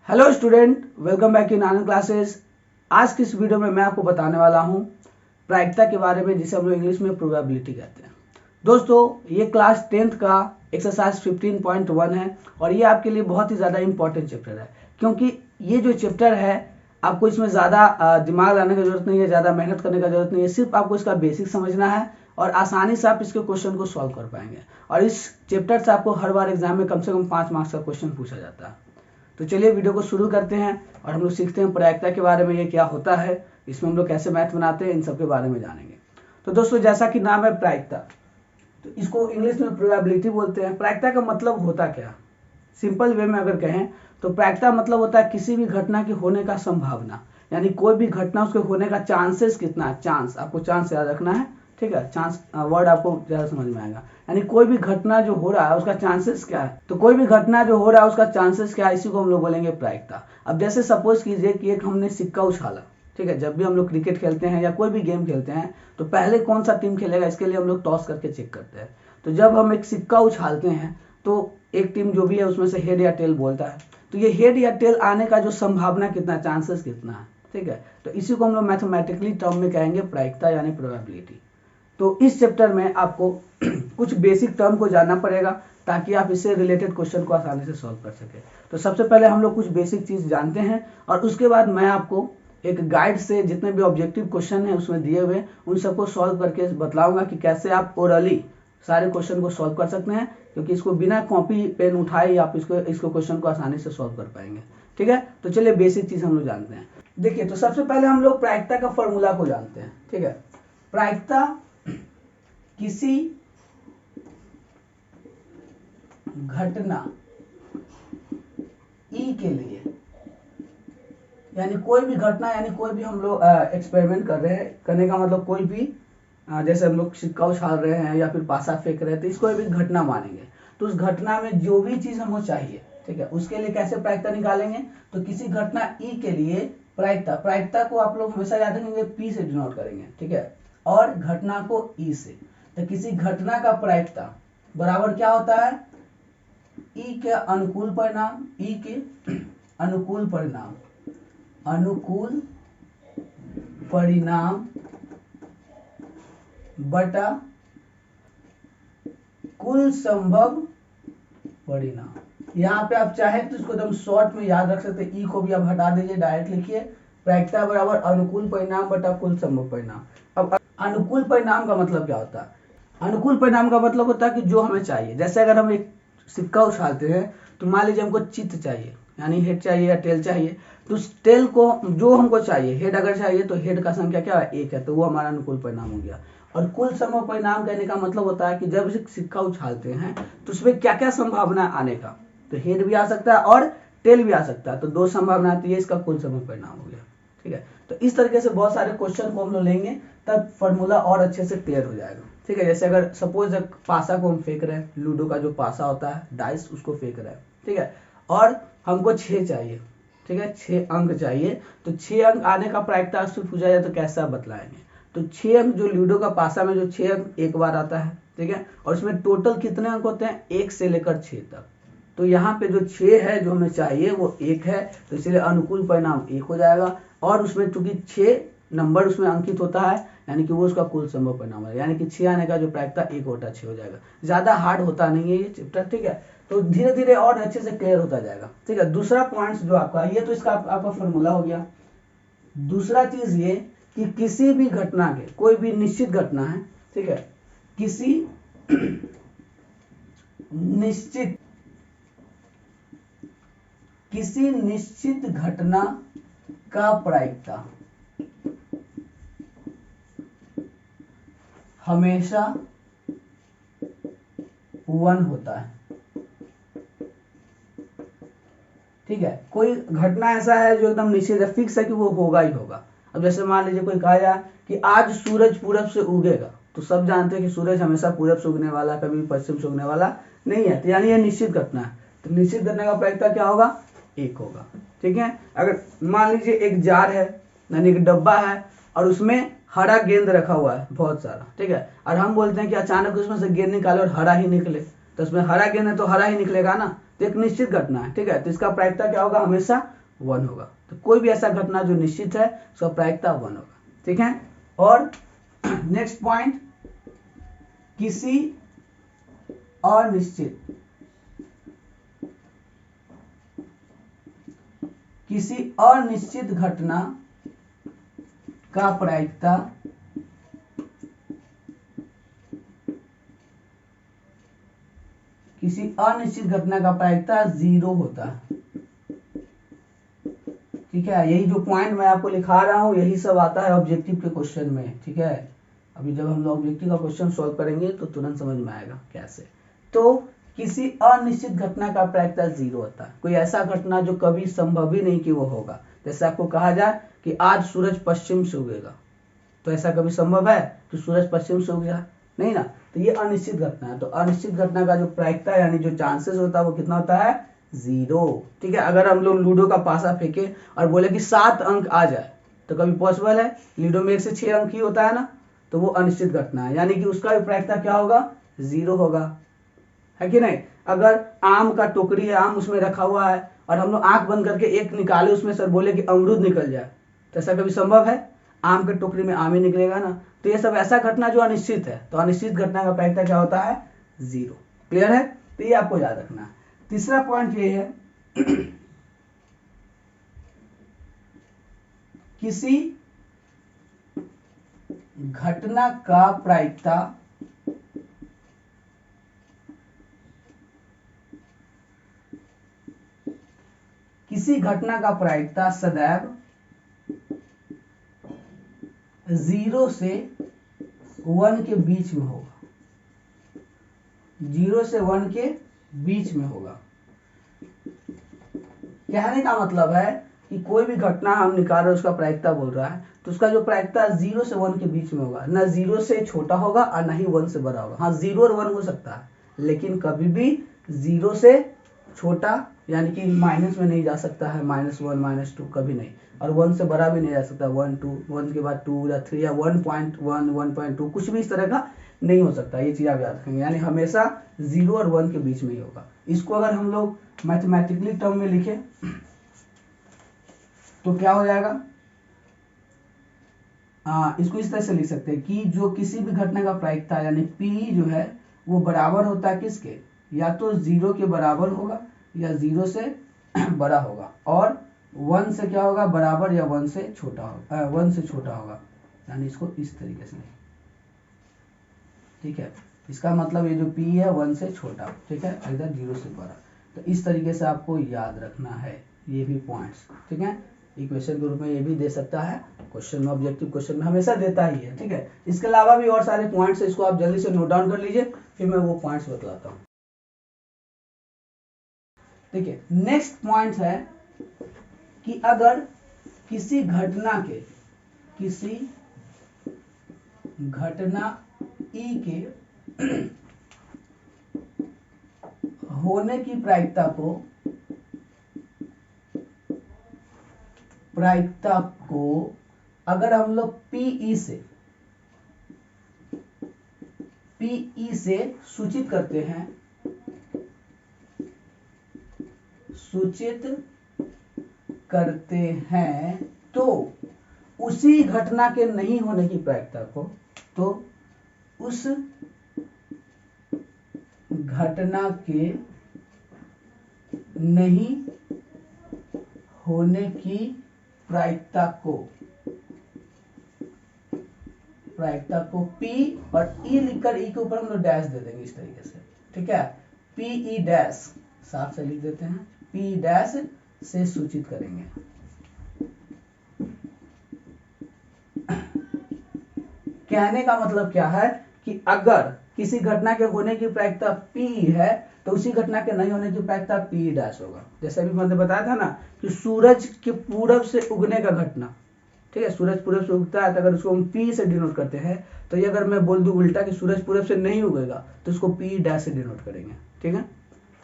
Hello student, welcome back in Anand classes. आज की इस वीडियो में मैं आपको बताने वाला हूं प्रायिकता के बारे में, जिसे हम लोग इंग्लिश में प्रोबेबिलिटी कहते हैं। दोस्तों, ये क्लास 10th का एक्सरसाइज 15.1 है और ये आपके लिए बहुत ही ज़्यादा इंपॉर्टेंट चैप्टर है, क्योंकि ये जो चैप्टर है आपको इसमें ज़्यादा दिमाग लाने की जरूरत नहीं है, ज़्यादा मेहनत करने का जरूरत नहीं है। सिर्फ आपको इसका बेसिक समझना है और आसानी से आप इसके क्वेश्चन को सॉल्व कर पाएंगे। और इस चैप्टर से आपको हर बार एग्जाम में कम से कम 5 मार्क्स का क्वेश्चन पूछा जाता है। तो चलिए वीडियो को शुरू करते हैं और हम लोग सीखते हैं प्रायिकता के बारे में, ये क्या होता है, इसमें हम लोग कैसे मैथ बनाते हैं, इन सब के बारे में जानेंगे। तो दोस्तों, जैसा कि नाम है प्रायिकता, तो इसको इंग्लिश में प्रोबेबिलिटी बोलते हैं। प्रायिकता का मतलब होता क्या, सिंपल वे में अगर कहें तो प्रायिकता मतलब होता है किसी भी घटना के होने का संभावना, यानी कोई भी घटना उसके होने का चांसेस कितना है। चांस, आपको चांस याद रखना है, ठीक है। चांस वर्ड आपको ज़्यादा समझ में आएगा, यानी कोई भी घटना जो हो रहा है उसका चांसेस क्या है। तो कोई भी घटना जो हो रहा है उसका चांसेस क्या है, इसी को हम लोग बोलेंगे प्रायिकता। अब जैसे सपोज कीजिए कि एक हमने सिक्का उछाला, ठीक है। जब भी हम लोग क्रिकेट खेलते हैं या कोई भी गेम खेलते हैं तो पहले कौन सा टीम खेलेगा, इसके लिए हम लोग टॉस करके चेक करते हैं। तो जब हम एक सिक्का उछालते हैं तो एक टीम जो भी है उसमें से हेड या टेल बोलता है। तो ये हेड या टेल आने का जो संभावना कितना, चांसेस कितना है, ठीक है। तो इसी को हम लोग मैथमेटिकली टर्म में कहेंगे प्रायिकता यानी प्रोबेबिलिटी। तो इस चैप्टर में आपको कुछ बेसिक टर्म को जानना पड़ेगा ताकि आप इससे रिलेटेड क्वेश्चन को आसानी से सॉल्व कर सके। तो सबसे पहले हम लोग कुछ बेसिक चीज जानते हैं और उसके बाद मैं आपको एक गाइड से जितने भी ऑब्जेक्टिव क्वेश्चन है उसमें दिए हुए उन सबको सॉल्व करके बतलाऊंगा कि कैसे आप ओरली सारे क्वेश्चन को सॉल्व कर सकते हैं, क्योंकि इसको बिना कॉपी पेन उठाए आप इसको क्वेश्चन को आसानी से सॉल्व कर पाएंगे, ठीक है। तो चलिए बेसिक चीज हम लोग जानते हैं। देखिए, तो सबसे पहले हम लोग प्रायिकता का फॉर्मूला को जानते हैं, ठीक है। प्रायिकता किसी घटना ई के लिए, यानी कोई भी घटना, यानी कोई भी हम लोग एक्सपेरिमेंट कर रहे हैं, करने का मतलब कोई भी जैसे हम लोग सिक्का उछाल रहे हैं या फिर पासा फेंक रहे हैं, तो इसको भी घटना मानेंगे। तो उस घटना में जो भी चीज हमको चाहिए, ठीक है, उसके लिए कैसे प्रायिकता निकालेंगे। तो किसी घटना ई के लिए प्रायिकता को आप लोग हमेशा याद रखेंगे, पी से डिनोट करेंगे, ठीक है, और घटना को ई से। तो किसी घटना का प्रायिकता बराबर क्या होता है, ई के अनुकूल परिणाम, ई के अनुकूल परिणाम बटा कुल संभव परिणाम। यहाँ पे आप चाहे तो इसको एकदम शॉर्ट में याद रख सकते हैं, ई को भी आप हटा दीजिए, डायरेक्ट लिखिए प्रायिकता बराबर अनुकूल परिणाम बटा कुल संभव परिणाम। अब अनुकूल परिणाम का मतलब क्या होता है, अनुकूल परिणाम का मतलब होता है कि जो हमें चाहिए। जैसे अगर हम एक सिक्का उछालते हैं तो मान लीजिए हमको चित्त चाहिए, यानी हेड चाहिए या टेल चाहिए। तो उस टेल को जो हमको चाहिए, हेड अगर चाहिए तो हेड का संख्या क्या है, 1 है, तो वो हमारा अनुकूल परिणाम हो गया। और कुल संभव परिणाम कहने का मतलब होता है कि जब सिक्का उछालते हैं तो उसमें क्या क्या संभावना आने का। तो हेड भी आ सकता है और टेल भी आ सकता है, तो 2 संभावना आती है, इसका कुल संभव परिणाम हो गया, ठीक है। तो इस तरीके से बहुत सारे क्वेश्चन को हम लोग लेंगे, तब फॉर्मूला और अच्छे से क्लियर हो जाएगा, ठीक है। जैसे अगर सपोज पासा को हम फेंक रहे हैं, लूडो का जो पासा होता है, डाइस, उसको फेंक रहे हैं, ठीक है, और हमको 6 चाहिए, ठीक है, 6 अंक चाहिए। तो 6 अंक आने का प्रायिकता से पूछा जाए तो कैसा बतलाएंगे। तो 6 अंक, जो लूडो का पासा में जो 6 अंक एक बार आता है, ठीक है, और इसमें टोटल कितने अंक होते हैं, 1 से लेकर 6 तक। तो यहाँ पे जो 6 है जो हमें चाहिए वो 1 है, तो इसलिए अनुकूल परिणाम 1 हो जाएगा। और उसमें चूंकि 6 नंबर उसमें अंकित होता है, यानी कि वो उसका कुल संभव परिणाम है, यानी कि 6 आने का जो प्रायिकता 1 होता 6 हो जाएगा। ज्यादा हार्ड होता नहीं है ये चैप्टर, ठीक है। तो धीरे धीरे और अच्छे से क्लियर होता जाएगा, ठीक है। दूसरा पॉइंट जो आपका, ये तो इसका आपका फॉर्मूला हो गया। दूसरा चीज ये कि किसी भी घटना के, कोई भी निश्चित घटना है, ठीक है, किसी निश्चित घटना का प्रायिकता हमेशा 1 होता है, ठीक है। कोई घटना ऐसा है जो एकदम निश्चित है, फिक्स है कि वो होगा ही होगा। अब जैसे मान लीजिए कोई कहा जाए कि आज सूरज पूरब से उगेगा, तो सब जानते हैं कि सूरज हमेशा पूरब से उगने वाला, कभी पश्चिम से उगने वाला नहीं है, तो यानी ये निश्चित घटना है। तो निश्चित घटना का प्रायिकता क्या होगा, 1 होगा, ठीक है। अगर मान लीजिए एक जार है, यानी एक डब्बा है, और उसमें हरा गेंद रखा हुआ है बहुत सारा, ठीक है, और हम बोलते हैं कि अचानक उसमें से गेंद निकाले और हरा ही निकले, तो उसमें हरा गेंद है तो हरा ही निकलेगा ना। तो एक निश्चित घटना है, ठीक है, तो इसका प्रायिकता क्या होगा, हमेशा 1 होगा। तो कोई भी ऐसा घटना जो निश्चित है उसका प्रायिकता 1 होगा, ठीक है। और नेक्स्ट पॉइंट, किसी अनिश्चित घटना का प्रायिकता जीरो होता है, ठीक है। यही जो पॉइंट मैं आपको लिखा रहा हूं यही सब आता है ऑब्जेक्टिव के क्वेश्चन में, ठीक है। अभी जब हम लोग ऑब्जेक्टिव का क्वेश्चन सॉल्व करेंगे तो तुरंत समझ में आएगा कैसे। तो किसी अनिश्चित घटना का प्रायिकता 0 होता है, कोई ऐसा घटना जो कभी संभव ही नहीं कि वो होगा। जैसे आपको कहा जाए कि आज सूरज पश्चिम से उगेगा, तो ऐसा कभी संभव है कि सूरज पश्चिम से उग जाए, नहीं ना। तो ये अनिश्चित घटना है, तो अनिश्चित घटना का जो प्रायिकता यानी जो चांसेस होता है वो कितना होता है, 0, ठीक है। अगर हम लोग लूडो का पासा फेंके और बोले कि 7 अंक आ जाए, तो कभी पॉसिबल है? लूडो में 1 से 6 अंक ही होता है ना, तो वो अनिश्चित घटना है, यानी कि उसका भी प्रायिकता क्या होगा, 0 होगा, है कि नहीं। अगर आम का टोकरी है, आम उसमें रखा हुआ है और हम लोग आंख बंद करके एक निकाले उसमें सर बोले कि अमरूद निकल जाए, तो ऐसा कभी संभव है? आम के टोकरी में आम ही निकलेगा ना। तो ये सब ऐसा घटना जो अनिश्चित है, तो अनिश्चित घटना का प्रायिकता क्या होता है, 0। क्लियर है? तो ये आपको याद रखना है। तीसरा पॉइंट ये है, किसी घटना का प्रायिकता सदैव 0 से 1 के बीच में होगा, 0 से 1 के बीच में होगा। कहने का मतलब है कि कोई भी घटना हम निकाल रहे हैं उसका प्रायिकता बोल रहा है, तो उसका जो प्रायिकता 0 से 1 के बीच में होगा, ना 0 से छोटा होगा और ना ही 1 से बड़ा होगा। हाँ, 0 और 1 हो सकता है, लेकिन कभी भी 0 से छोटा यानी कि माइनस में नहीं जा सकता है, -1 -2 कभी नहीं, और 1 से बड़ा भी नहीं जा सकता, 1 2 1 के बाद 2 या 3 या 1.1 1.2 कुछ भी इस तरह का नहीं हो सकता। ये चीज आप याद रखेंगे, यानी हमेशा 0 और 1 के बीच में ही होगा। इसको अगर हम लोग मैथमेटिकली टर्म में लिखे तो क्या हो जाएगा, इसको इस तरह से लिख सकते हैं कि जो किसी भी घटना का प्रायिकता यानी P जो है वो बराबर होता है किसके, या तो 0 के बराबर होगा या 0 से बड़ा होगा, और 1 से क्या होगा, बराबर या 1 से छोटा होगा, 1 से छोटा होगा। यानी इसको इस तरीके से, ठीक है। इसका मतलब ये जो P है 1 से छोटा, ठीक है, इधर 0 से बड़ा। तो इस तरीके से आपको याद रखना है ये भी पॉइंट्स, ठीक है। इक्वेशन के रूप में ये भी दे सकता है क्वेश्चन में, ऑब्जेक्टिव क्वेश्चन में हमेशा देता ही है, ठीक है। इसके अलावा भी और सारे पॉइंट्स है, इसको आप जल्दी से नोट डाउन कर लीजिए, फिर मैं वो पॉइंट्स बतलाता हूँ। देखिए नेक्स्ट पॉइंट है कि अगर किसी घटना E के होने की प्रायिकता को अगर हम लोग PE से सूचित करते हैं तो उसी घटना के नहीं होने की प्रायिकता को, तो उस घटना के नहीं होने की प्रायिकता को P और E लिखकर E के ऊपर हम लोग डैश दे देंगे इस तरीके से, ठीक है। PE डैश साफ से लिख देते हैं, P डैश से सूचित करेंगे। कहने का मतलब क्या है कि अगर किसी घटना के होने की प्रायिकता P है तो उसी घटना के नहीं होने की प्रायिकता P डैश होगा। जैसे अभी मैंने बताया था ना कि सूरज के पूरब से उगने का घटना, ठीक है, सूरज पूरब से उगता है तो अगर उसको हम P से डिनोट करते हैं, तो ये अगर मैं बोल दूं उल्टा कि सूरज पूरब से नहीं उगेगा तो उसको P डैश से डिनोट करेंगे, ठीक है।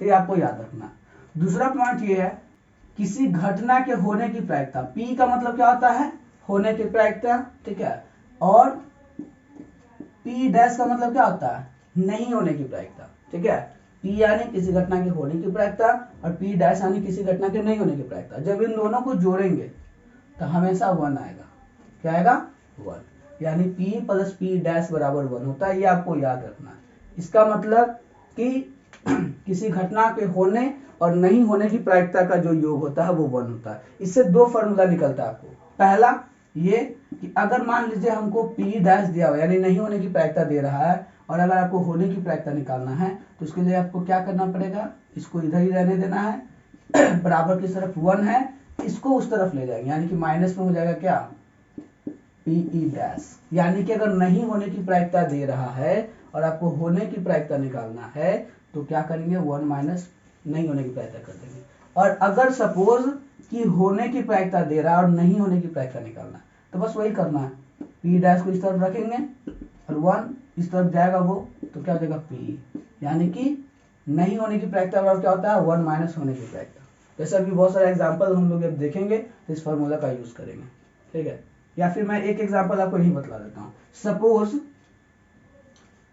तो ये आपको याद रखना। दूसरा पॉइंट ये है, किसी घटना के होने की प्रायिकता, P का मतलब क्या होता है, होने की प्रायिकता, ठीक है, और P डैश का मतलब क्या होता है, नहीं होने की प्रायिकता, ठीक है। P यानी किसी घटना के होने की प्रायिकता और P डैश यानी किसी घटना के नहीं होने की प्रायिकता। जब इन दोनों को जोड़ेंगे तो हमेशा 1 आएगा। क्या आएगा? 1। यानी P प्लस P डैश बराबर 1 होता है। ये आपको याद रखना है। इसका मतलब कि किसी घटना के होने और नहीं होने की प्रायिकता का जो योग होता है वो 1 होता है। इससे दो फॉर्मूला निकलता है आपको। पहला ये कि अगर मान लीजिए हमको P डैश दिया हुआ यानी नहीं होने की प्रायिकता दे रहा है और अगर आपको होने की प्रायिकता निकालना है तो उसके लिए आपको क्या करना पड़ेगा, इसको इधर ही रहने देना है। बराबर की तरफ 1 है, इसको उस तरफ ले जाएंगे यानी कि माइनस में हो जाएगा क्या, Pe डैश। यानी कि अगर नहीं होने की प्रायिकता दे रहा है और आपको होने की प्रायिकता निकालना है तो क्या करेंगे, 1 माइनस नहीं होने की प्रायिकता कर देंगे। और अगर सपोज कि होने की प्रायिकता दे रहा है और नहीं होने की प्रायिकता निकालना है तो बस वही करना है, P डैश को इस तरफ रखेंगे और 1 इस तरफ जाएगा वो, तो क्या हो जाएगा Pe। यानी कि नहीं होने की प्रायिकता बराबर क्या होता है, 1 माइनस होने की प्रायिकता। जैसे अभी बहुत सारे एग्जाम्पल हम लोग अब देखेंगे तो इस फॉर्मूला का यूज करेंगे, ठीक है। या फिर मैं एक एग्जाम्पल आपको यही बतला देता हूँ। सपोज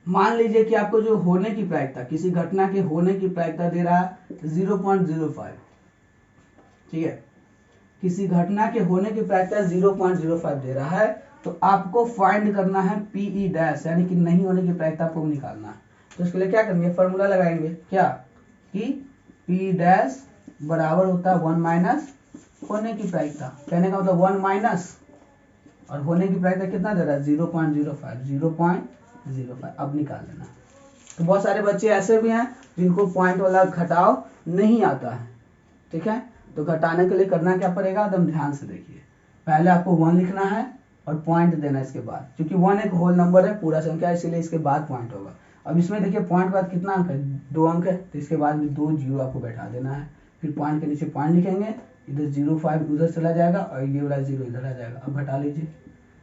मान लीजिए कि आपको जो होने की प्रायिकता, किसी घटना के होने की प्रायिकता दे रहा है 0.05, ठीक है। किसी घटना के होने की प्रायिकता 0.05 दे रहा है तो आपको फाइंड करना है Pe डैश यानी कि नहीं होने की प्रायिकता आपको निकालना है। तो इसके लिए क्या करेंगे, फॉर्मूला लगाएंगे क्या कि P डैश बराबर होता है 1 माइनस होने की प्रायिकता। कहने का मतलब 1 माइनस और होने की प्रायिकता कितना दे रहा है, 0.05। अब निकाल लेना। तो बहुत सारे बच्चे ऐसे भी हैं जिनको पॉइंट वाला घटाव नहीं आता है, ठीक है। तो घटाने के लिए करना क्या पड़ेगा, एकदम ध्यान से देखिए। पहले आपको 1 लिखना है और पॉइंट देना इसके बाद, क्योंकि 1 एक होल नंबर है, पूरा संख्या, इसीलिए इसके बाद पॉइंट होगा। अब इसमें देखिए पॉइंट के बाद कितना अंक है, 2 अंक है, तो इसके बाद में 2 जीरो आपको बैठा देना है। फिर पॉइंट के नीचे पॉइंट लिखेंगे, इधर 0.5 उधर चला जाएगा और ये वाला 0 इधर आ जाएगा। अब घटा लीजिए,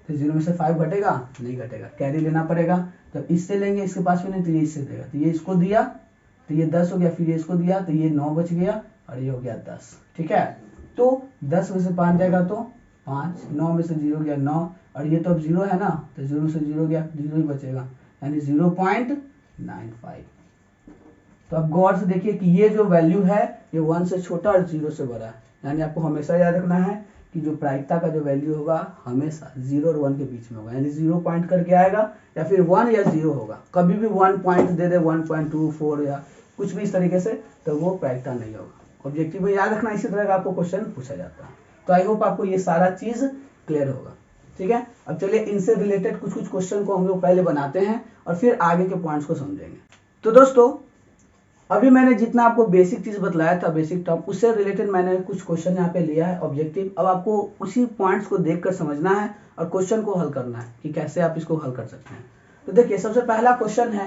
तो 0 में से 5 घटेगा, नहीं घटेगा, कैरी लेना पड़ेगा। जब इससे लेंगे, इसके पास में नहीं तो ये इससे देगा, तो ये इसको दिया तो ये 10 हो गया, फिर ये इसको दिया तो ये 9 बच गया और ये हो गया 10, ठीक है। तो 10 में से 5 जाएगा तो 5, 9 में से 0 गया 9 और ये तो अब 0 है ना, तो 0 में से 0 गया, 0 ही बचेगा यानी 0.95। तो अब गौर से देखिए कि ये जो वैल्यू है ये 1 से छोटा और 0 से बड़ा है। यानी आपको हमेशा याद रखना है कि जो प्रायिकता का जो वैल्यू होगा हमेशा 0 और 1 के बीच में होगा, यानी 0 पॉइंट करके आएगा या फिर 1 या 0 होगा। कभी भी 1 पॉइंट दे दे, 1.24 या कुछ भी इस तरीके से, तो वो प्रायिकता नहीं होगा। ऑब्जेक्टिव में याद रखना, इसी तरह का आपको क्वेश्चन पूछा जाता है। तो आई होप आपको ये सारा चीज क्लियर होगा, ठीक है। अब चलिए इनसे रिलेटेड कुछ कुछ क्वेश्चन को हम लोग पहले बनाते हैं और फिर आगे के पॉइंट्स को समझेंगे। तो दोस्तों अभी मैंने जितना आपको बेसिक चीज बतलाया था, बेसिक टॉप, उससे रिलेटेड मैंने कुछ क्वेश्चन यहाँ पे लिया है ऑब्जेक्टिव। अब आपको उसी पॉइंट्स को देखकर समझना है और क्वेश्चन को हल करना है कि कैसे आप इसको हल कर सकते हैं। तो देखिए सबसे पहला क्वेश्चन है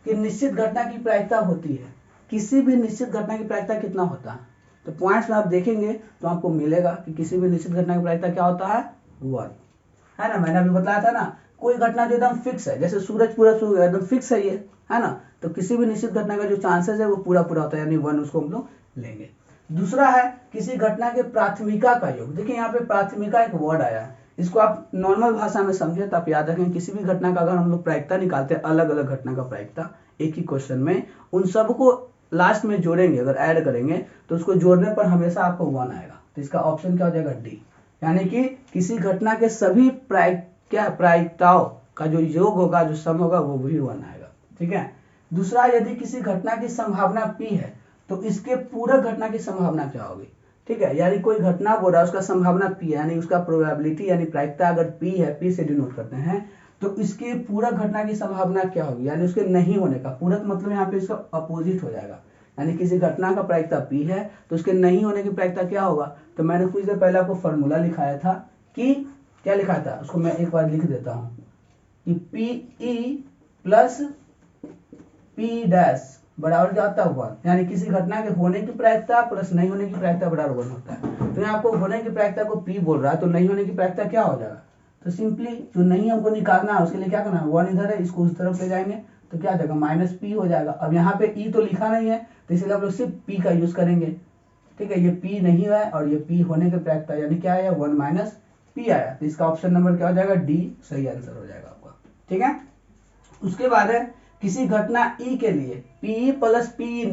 कि निश्चित घटना की प्रायिकता होती है, किसी भी निश्चित घटना की प्रायिकता कितना होता है। तो पॉइंट्स में आप देखेंगे तो आपको मिलेगा कि किसी भी निश्चित घटना की प्रायिकता क्या होता है, 1 है ना। मैंने अभी बताया था ना, कोई घटना जो एकदम फिक्स है, जैसे सूरज पूरा शुरू एकदम फिक्स है ये, है ना, तो किसी भी निश्चित घटना का जो चांसेस है वो पूरा पूरा होता है, यानी 1 उसको हम लोग लेंगे। दूसरा है किसी घटना के प्राथमिका का योग। देखिए यहाँ पे प्राथमिका एक वर्ड आया है, इसको आप नॉर्मल भाषा में समझे तो आप याद रखें, किसी भी घटना का अगर हम लोग प्रायिकता निकालते हैं, अलग अलग घटना का प्रायिकता एक ही क्वेश्चन में, उन सबको लास्ट में जोड़ेंगे, अगर ऐड करेंगे तो उसको जोड़ने पर हमेशा आपको 1 आएगा। तो इसका ऑप्शन क्या हो जाएगा, डी। यानी कि किसी घटना के सभी प्रायिकताओं का जो योग होगा, जो सम होगा, वो भी 1 आएगा, ठीक है। दूसरा, यदि किसी घटना की संभावना P है तो इसके पूरक घटना की संभावना क्या होगी, ठीक है। यानी कोई घटना बोल रहा है, उसका संभावना P है, यानी उसका प्रोबेबिलिटी यानी प्रायिकता अगर P है, P से डिनोट करते हैं, तो इसके पूरक घटना की संभावना क्या होगी, यानी उसके नहीं होने का। पूरक मतलब यहाँ पे इसका अपोजिट हो जाएगा, यानी किसी घटना का प्रायिकता P है तो उसके नहीं होने की प्रायिकता क्या होगा। तो मैंने कुछ देर पहले आपको फॉर्मूला लिखाया था कि क्या लिखा था, उसको मैं एक बार लिख देता हूँ कि Pe प्लस P डैश बराबर क्या होता है, 1। यानी किसी घटना के होने की प्रायिकता प्लस नहीं होने की प्रायिकता बराबर 1 होता है। तो यहाँ आपको होने की प्रायिकता को P बोल रहा है, तो नहीं होने की प्रायिकता क्या हो जाएगा, तो सिंपली जो नहीं हमको निकालना है उसके लिए क्या करना है, 1 इधर है, इसको उस तरफ ले जाएंगे तो क्या जाएगा, -P हो जाएगा। अब यहाँ पे E तो लिखा नहीं है तो इसलिए हम लोग सिर्फ P का यूज करेंगे, ठीक है। ये P नहीं है और ये P होने की प्रायिकता यानी क्या आया, 1 P आया। तो इसका ऑप्शन नंबर क्या हो जाएगा, डी सही आंसर हो जाएगा आपका, ठीक है। उसके बाद है किसी घटना ई के लिए पी प्लस पी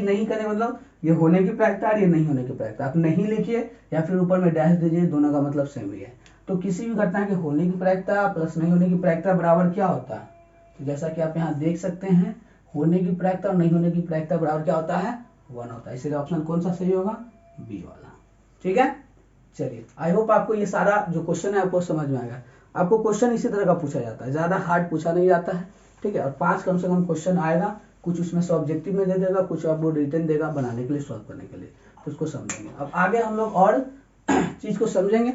नहीं करने मतलब ये होने की प्रायिकता और ये नहीं होने की प्रायिकता। आप नहीं लिखिए या फिर ऊपर में डैश दीजिए, दोनों का मतलब सेम ही है। तो किसी भी घटना के होने की प्रायिकता प्लस नहीं होने की प्रायिकता बराबर क्या होता है? तो जैसा कि आप यहाँ देख सकते हैं, होने की प्रायिकता और नहीं होने की प्रायिकता बराबर क्या होता है? 1 होता है। इसलिए ऑप्शन कौन सा सही होगा? बी वाला। ठीक है, चलिए आई होप आपको ये सारा जो क्वेश्चन है आपको समझ में आएगा। आपको क्वेश्चन इसी तरह का पूछा जाता है, ज्यादा हार्ड पूछा नहीं जाता है। ठीक है, और 5 कम से कम क्वेश्चन आएगा, कुछ उसमें से ऑब्जेक्टिव में दे देगा, कुछ आपको रिटन देगा बनाने के लिए, सॉल्व करने के लिए। तो उसको समझेंगे। अब आगे हम लोग और चीज को समझेंगे।